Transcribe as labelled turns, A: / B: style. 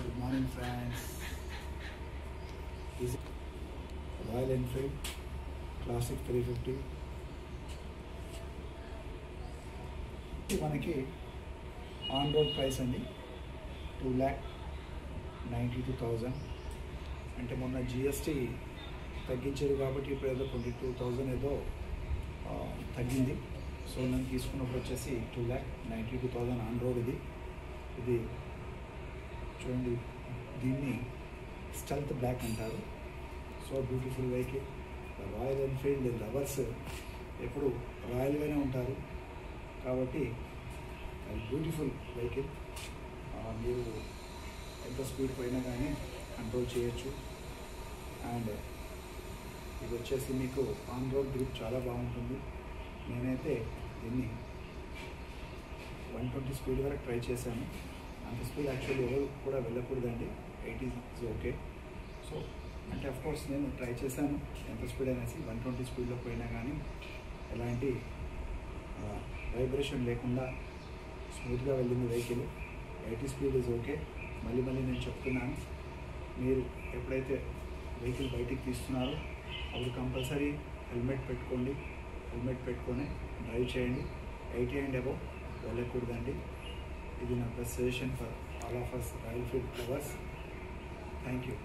A: Good morning, friends. This is Royal Enfield Classic 350. మనకి on road price అండి 2,92,000. అంటే మొన్న జిఎస్టీ తగ్గించారు కాబట్టి ఇప్పుడు ఏదో 22,000 ఏదో తగ్గింది. సో నేను తీసుకున్నప్పుడు వచ్చేసి 2,92,000 ఆన్ రోడ్. ఇది చూడండి, దీన్ని స్టెల్త్ బ్లాక్ అంటారు. So beautiful vehicle. Royal Enfield lovers ఎప్పుడు రాయల్గానే ఉంటారు కాబట్టి అది బ్యూటిఫుల్ వెహికల్. మీరు ఎంత స్పీడ్ పోయినా కానీ కంట్రోల్ చేయొచ్చు. అండ్ ఇది వచ్చేసి మీకు ఆన్ రోడ్ గ్రిప్ చాలా బాగుంటుంది. నేనైతే దీన్ని 120 స్పీడ్ వరకు ట్రై చేశాను. అంత స్పీడ్ యాక్చువల్లీ ఎవరు కూడా వెళ్ళకూడదండి, 80 is ఓకే. సో అంటే అఫ్కోర్స్ నేను ట్రై చేశాను ఎంత స్పీడ్ అనేసి. 120 స్పీడ్లో పోయినా కానీ ఎలాంటి వైబ్రేషన్ లేకుండా స్మూత్గా వెళ్ళింది వెహికల్. 80 speed is okay. మళ్ళీ నేను చెప్తున్నాను, మీరు ఎప్పుడైతే వెహికల్ బయటికి తీస్తున్నారో అప్పుడు కంపల్సరీ హెల్మెట్ పెట్టుకోండి. హెల్మెట్ పెట్టుకొని డ్రైవ్ చేయండి. 80 and above వెళ్ళకూడదండి. ఇది నా best suggestion for all of us Royal Enfield lovers. Thank you.